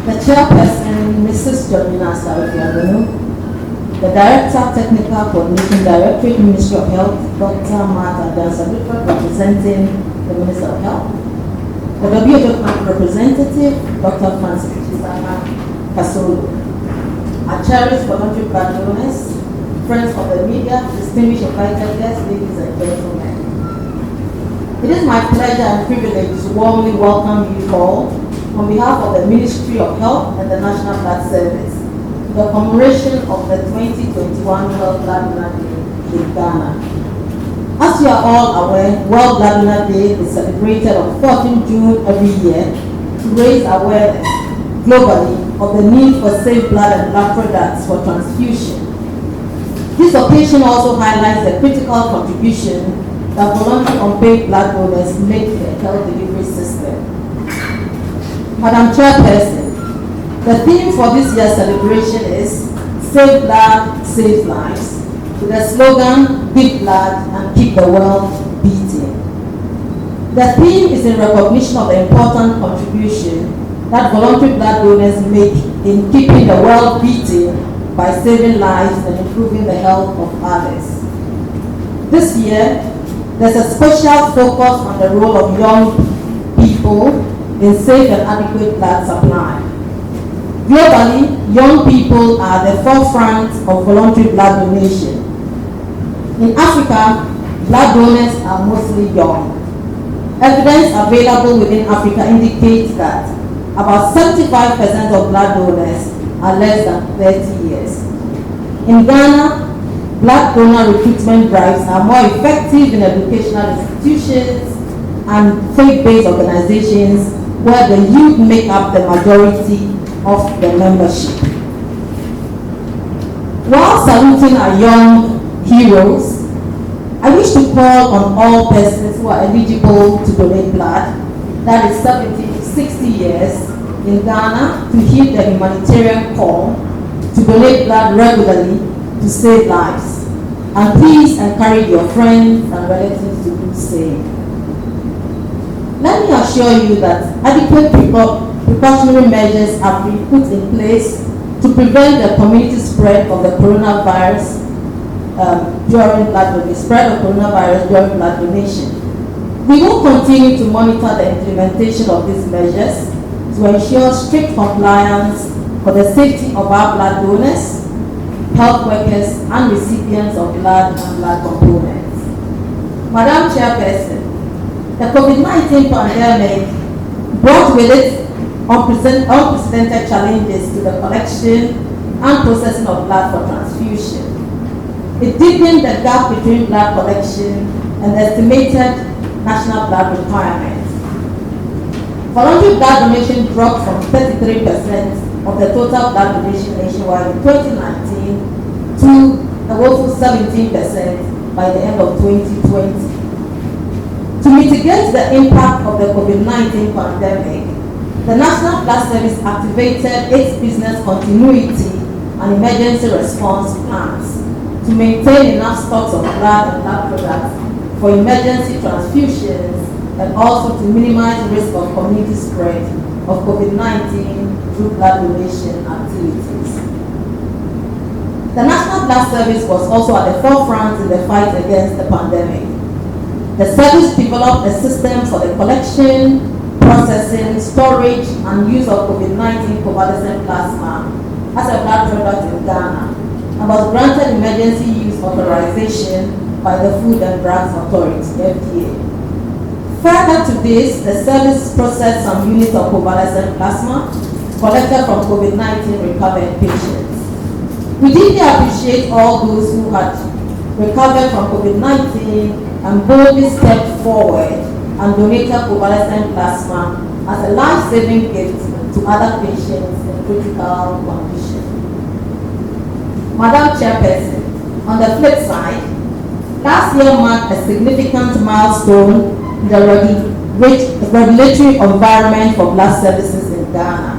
the chairperson, Mrs. Justina K, the Director, Technical Coordination Directorate, Ministry of Health, Dr. Martha Ansah, representing the Minister of Health, the WHO representative, Dr. Francis Kasolo, our cherished voluntary blood donors, friends of the media, distinguished invited guests, ladies and gentlemen. It is my pleasure and privilege to warmly welcome you all on behalf of the Ministry of Health and the National Blood Service to the commemoration of the 2021 World Blood Donor Day in Ghana. As you are all aware, World Blood Donor Day is celebrated on 14 June every year to raise awareness globally of the need for safe blood and blood products for transfusion. This occasion also highlights the critical contribution that voluntary unpaid blood donors make to the health delivery system. Madam Chairperson, the theme for this year's celebration is Save Blood, Save Lives, with the slogan, Give Blood and Keep the World Beating. The theme is in recognition of the important contribution that voluntary blood donors make in keeping the world beating by saving lives and improving the health of others. This year, there's a special focus on the role of young people in safe and adequate blood supply. Globally, young people are the forefront of voluntary blood donation. In Africa, blood donors are mostly young. Evidence available within Africa indicates that about 75% of blood donors are less than 30 years. In Ghana, blood donor recruitment drives are more effective in educational institutions and faith-based organizations where the youth make up the majority of the membership. While saluting our young heroes, I wish to call on all persons who are eligible to donate blood, that is 70 to 60 years, in Ghana to heed the humanitarian call to donate blood regularly to save lives. And please encourage your friends and relatives to do the same. Let me assure you that adequate precautionary measures have been put in place to prevent the community spread of the coronavirus during blood donation. We will continue to monitor the implementation of these measures to ensure strict compliance for the safety of our blood donors, health workers, and recipients of blood and blood components. Madam Chairperson, the COVID-19 pandemic brought with it unprecedented challenges to the collection and processing of blood for transfusion. It deepened the gap between blood collection and the estimated national blood requirements. Voluntary blood donation dropped from 33% of the total blood donation nationwide in 2019 to a woeful 17% by the end of 2020. To mitigate the impact of the COVID-19 pandemic, the National Blood Service activated its business continuity and emergency response plans to maintain enough stocks of blood and blood products for emergency transfusions and also to minimize the risk of community spread of COVID-19 through blood donation activities. The National Blood Service was also at the forefront in the fight against the pandemic. The service developed a system for the collection, processing, storage, and use of COVID-19 convalescent plasma as a blood product in Ghana and was granted emergency use authorization by the Food and Drugs Authority, FDA. Further to this, the service processed some units of convalescent plasma collected from COVID-19 recovered patients. We deeply appreciate all those who had recovered from COVID-19 and boldly stepped forward and donated convalescent plasma as a life-saving gift to other patients in critical condition. Madam Chairperson, on the flip side, last year marked a significant milestone in the regulatory environment for blood services in Ghana.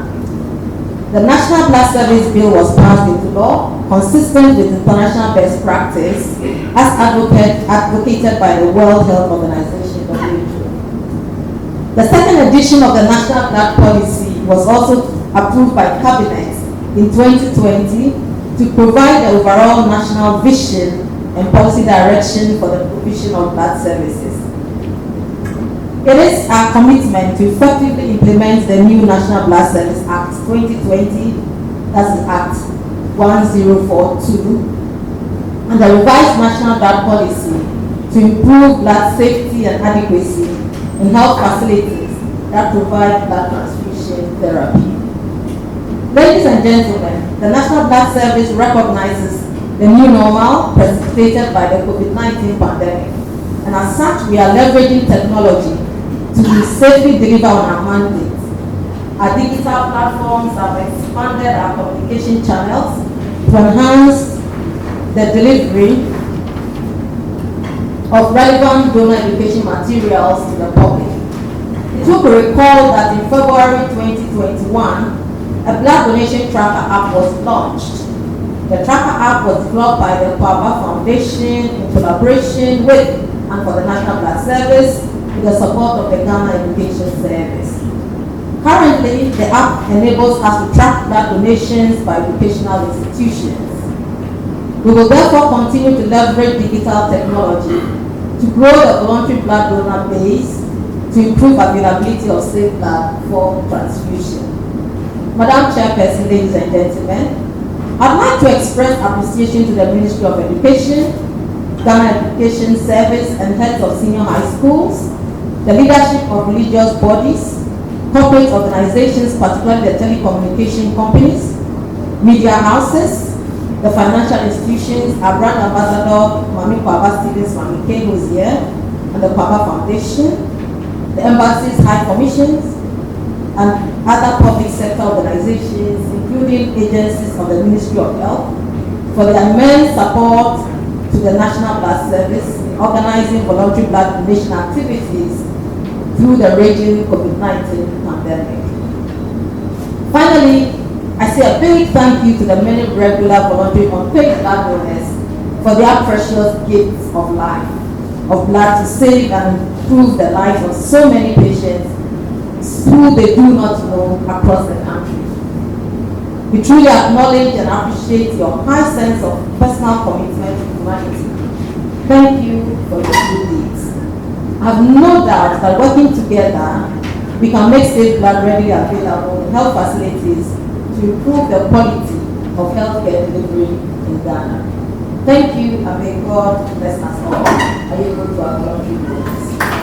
The National Blood Service Bill was passed into law, consistent with international best practice, as advocated by the World Health Organization, WHO. The second edition of the National Blood Policy was also approved by Cabinet in 2020 to provide the overall national vision and policy direction for the provision of blood services. It is our commitment to effectively implement the new National Blood Service Act 2020, that's Act 1042, and the revised National Blood Policy to improve blood safety and adequacy in health facilities that provide blood transfusion therapy. Ladies and gentlemen, the National Blood Service recognizes the new normal precipitated by the COVID-19 pandemic, and as such, we are leveraging technology to safely deliver on our mandate. Our digital platforms have expanded our communication channels to enhance the delivery of relevant donor education materials to the public. It will be recalled that in February 2021, a blood donation tracker app was launched. The tracker app was developed by the Kwaba Foundation in collaboration with and for the National Blood Service with the support of the Ghana Education Service. Currently, the app enables us to track blood donations by educational institutions. We will therefore continue to leverage digital technology to grow the voluntary blood donor base to improve availability of safe blood for transfusion. Madam Chairperson, ladies and gentlemen, I'd like to express appreciation to the Ministry of Education, Ghana Education Service, and heads of senior high schools, the leadership of religious bodies, corporate organizations, particularly the telecommunication companies, media houses, the financial institutions, our brand ambassador, Mami Kwaba Stevens Mami K, who is here, and the Kwaba Foundation, the embassies, high commissions, and other public sector organizations, including agencies of the Ministry of Health, for their immense support to the National Blood Service in organizing voluntary blood donation activities through the raging COVID-19 pandemic. Finally, I say a big thank you to the many regular voluntary unpaid blood donors for their precious gifts of life, of blood to save and improve the lives of so many patients who they do not know across the country. We truly acknowledge and appreciate your high sense of personal commitment to humanity. Thank you for your good deeds. I have no doubt that working together, we can make safe blood readily available in health facilities to improve the quality of healthcare delivery in Ghana. Thank you, and may God bless us all. Are you going to our voluntary votes?